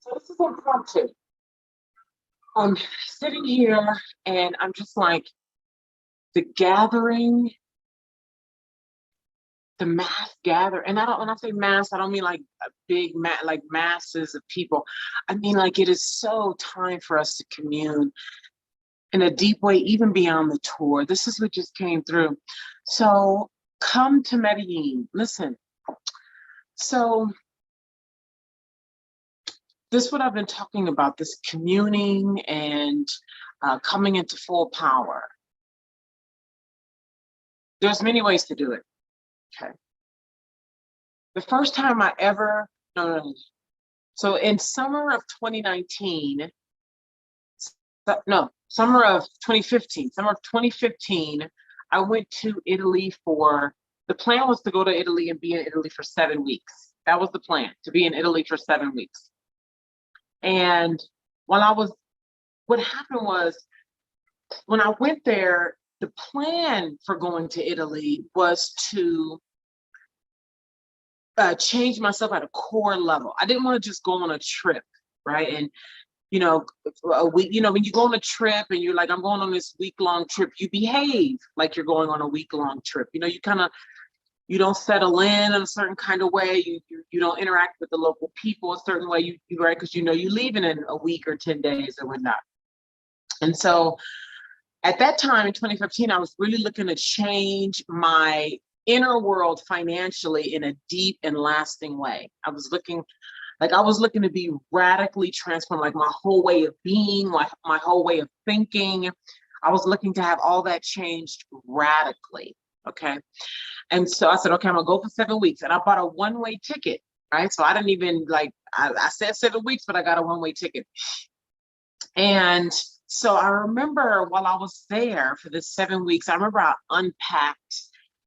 So this is impromptu. I'm sitting here and I'm just like the gathering, the mass gather. And I don't, when I say mass, I don't mean like a big like masses of people. I mean, like it is so time for us to commune in a deep way, even beyond the tour. This is what just came through. So come to Medellin. Listen. So this is what I've been talking about, this communing and coming into full power. There's many ways to do it, okay? The first time I ever, no. So in summer of 2019, no, summer of 2015, I went to Italy the plan was to go to Italy and be in Italy for 7 weeks. That was the plan, to be in Italy for 7 weeks. And what happened was, when I went there, the plan for going to Italy was to change myself at a core level. I didn't want to just go on a trip, right? And a week, when you go on a trip and you're like, I'm going on this week-long trip, you behave like you're going on a week-long trip. You don't settle in a certain kind of way. You don't interact with the local people a certain way. You right, because you're leaving in a week or 10 days or whatnot. And so at that time in 2015, I was really looking to change my inner world financially in a deep and lasting way. I was looking to be radically transformed, like my whole way of being, my whole way of thinking. I was looking to have all that changed radically. Okay. And so I said, okay, I'm gonna go for 7 weeks. And I bought a one-way ticket, right? So I didn't even I said 7 weeks, but I got a one-way ticket. And so I remember while I was there for the 7 weeks, I remember I unpacked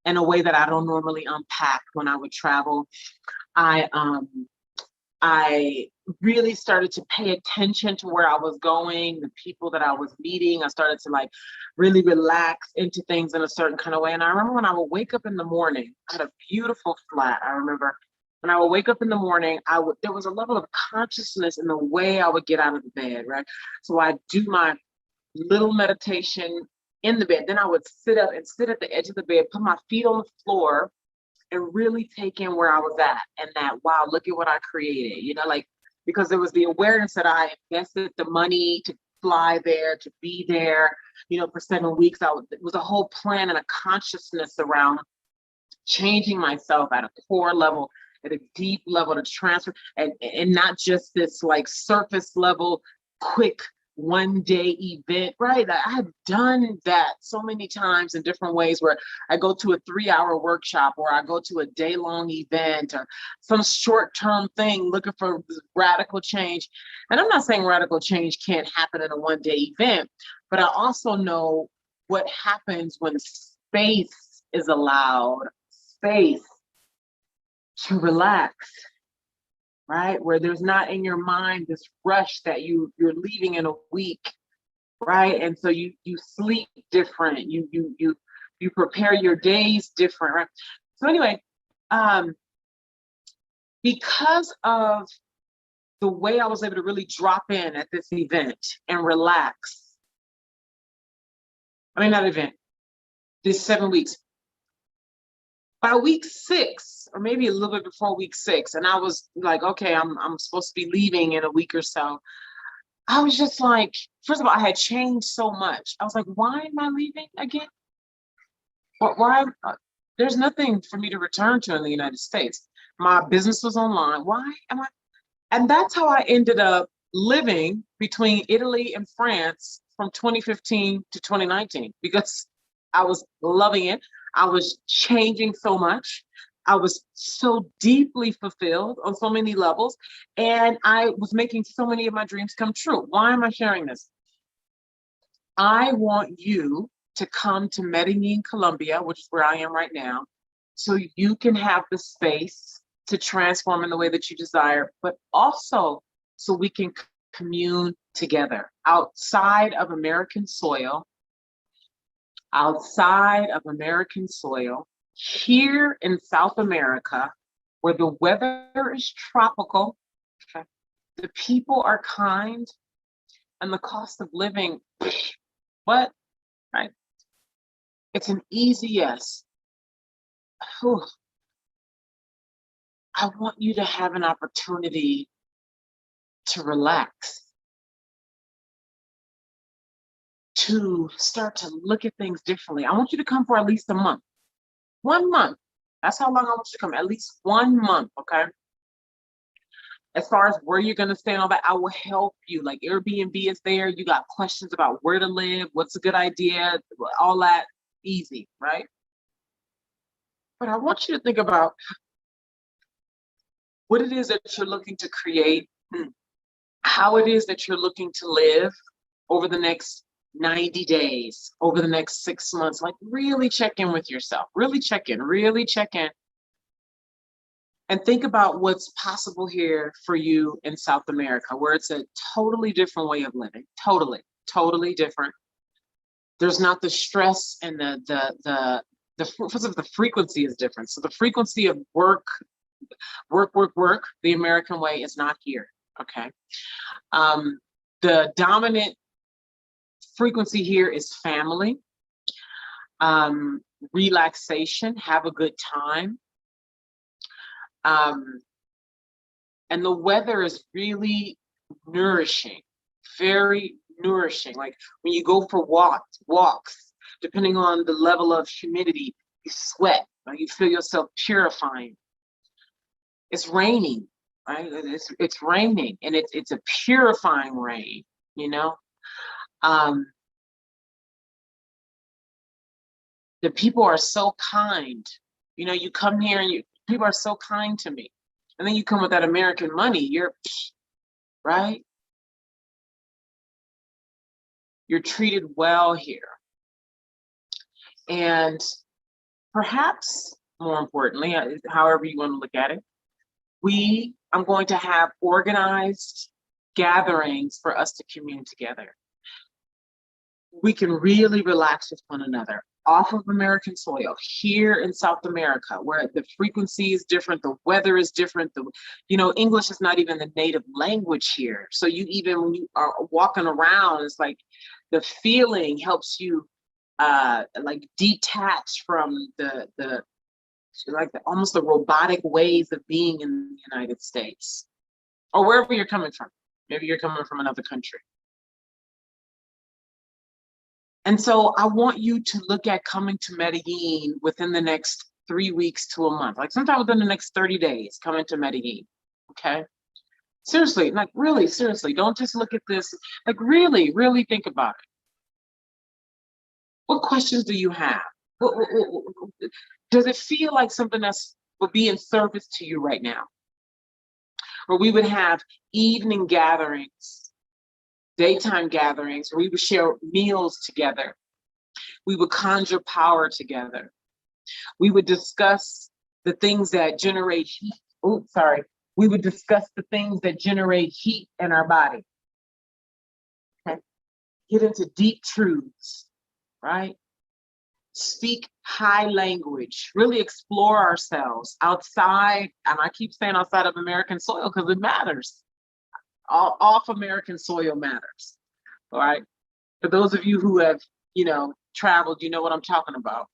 in a way that I don't normally unpack when I would travel. I really started to pay attention to where I was going, the people that I was meeting. I started to really relax into things in a certain kind of way. And I remember when I would wake up in the morning, I had a beautiful flat. I remember when I would wake up in the morning, there was a level of consciousness in the way I would get out of the bed, right? So I'd do my little meditation in the bed. Then I would sit up and sit at the edge of the bed, put my feet on the floor, and really take in where I was at, and that, wow, look at what I created, because there was the awareness that I invested the money to fly there, to be there, for 7 weeks. It was a whole plan and a consciousness around changing myself at a core level, at a deep level, to transfer, and not just this surface level, quick 1-day event, right? I've done that so many times in different ways, where I go to a 3-hour workshop, or I go to a day-long event, or some short-term thing looking for radical change. And I'm not saying radical change can't happen in a 1-day event, but I also know what happens when space is allowed, space to relax, right? Where there's not in your mind this rush that you're leaving in a week, right? And so you sleep different, you prepare your days different, right? So anyway, because of the way I was able to really drop in at this event and relax, this 7 weeks. By week 6, or maybe a little bit before week 6, and I was like, okay, I'm supposed to be leaving in a week or so. I was just like, first of all, I had changed so much. I was like, why am I leaving again? Why? There's nothing for me to return to in the United States. My business was online. Why am I? And that's how I ended up living between Italy and France from 2015 to 2019, because I was loving it. I was changing so much. I was so deeply fulfilled on so many levels, and I was making so many of my dreams come true. Why am I sharing this? I want you to come to Medellin, Colombia, which is where I am right now, so you can have the space to transform in the way that you desire, but also so we can commune together outside of American soil, here in South America, where the weather is tropical. Okay. The people are kind, and the cost of living, what? Right? It's an easy yes. Whew. I want you to have an opportunity to relax, to start to look at things differently. I want you to come for at least a month. 1 month. That's how long I want you to come, at least 1 month, okay? As far as where you're gonna stay and all that, I will help you. Like Airbnb is there. You got questions about where to live, what's a good idea, all that, easy, right? But I want you to think about what it is that you're looking to create, how it is that you're looking to live over the next 90 days, over the next 6 months. Like really check in with yourself, really check in, and think about what's possible here for you in South America, where it's a totally different way of living, totally different. There's not the stress and the frequency is different. So the frequency of work, the American way is not here, okay? The dominant frequency here is family, relaxation, have a good time. And the weather is really nourishing, very nourishing. Like when you go for walks, depending on the level of humidity, you sweat, right? You feel yourself purifying. It's raining, right? It's raining, and it's a purifying rain, you know? The people are so kind. You know, you come here and people are so kind to me. And then you come with that American money, you're, right? You're treated well here. And perhaps more importantly, however you want to look at it, I'm going to have organized gatherings for us to commune together. We can really relax with one another off of American soil here in South America, where the frequency is different, the weather is different, English is not even the native language here. So even when you are walking around, it's like the feeling helps you like detach from almost the robotic ways of being in the United States or wherever you're coming from. Maybe you're coming from another country. And so I want you to look at coming to Medellin within the next 3 weeks to a month, like sometime within the next 30 days, coming to Medellin, okay? Seriously, like really, seriously, don't just look at this, like really, really think about it. What questions do you have? Does it feel like something that's would be in service to you right now? Or we would have evening gatherings, daytime gatherings, where we would share meals together. We would conjure power together. We would discuss the things that generate heat. We would discuss the things that generate heat in our body. Okay. Get into deep truths, right? Speak high language, really explore ourselves outside. And I keep saying outside of American soil because it matters. Off American soil matters, all right? For those of you who have, traveled, you know what I'm talking about.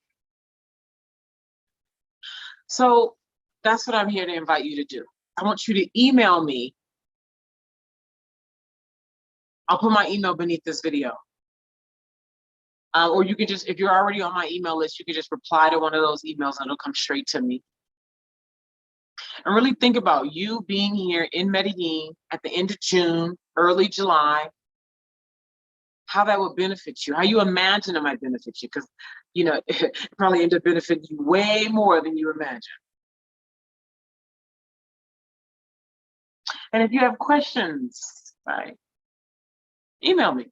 So that's what I'm here to invite you to do. I want you to email me. I'll put my email beneath this video. Or you can just, if you're already on my email list, you can just reply to one of those emails and it'll come straight to me. And really think about you being here in Medellin at the end of June, early July, how that would benefit you, how you imagine it might benefit you, because, it probably end up benefiting you way more than you imagine. And if you have questions, right, email me.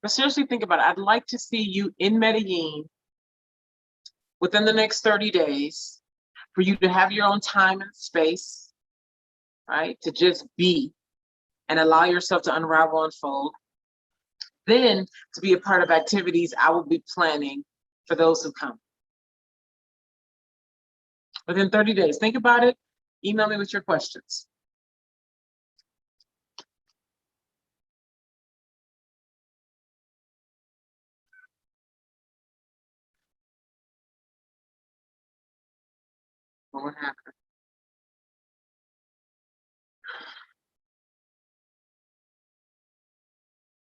But seriously, think about it. I'd like to see you in Medellin within the next 30 days, for you to have your own time and space, right? To just be and allow yourself to unravel, unfold. Then to be a part of activities I will be planning for those who come. Within 30 days, think about it. Email me with your questions. What happened?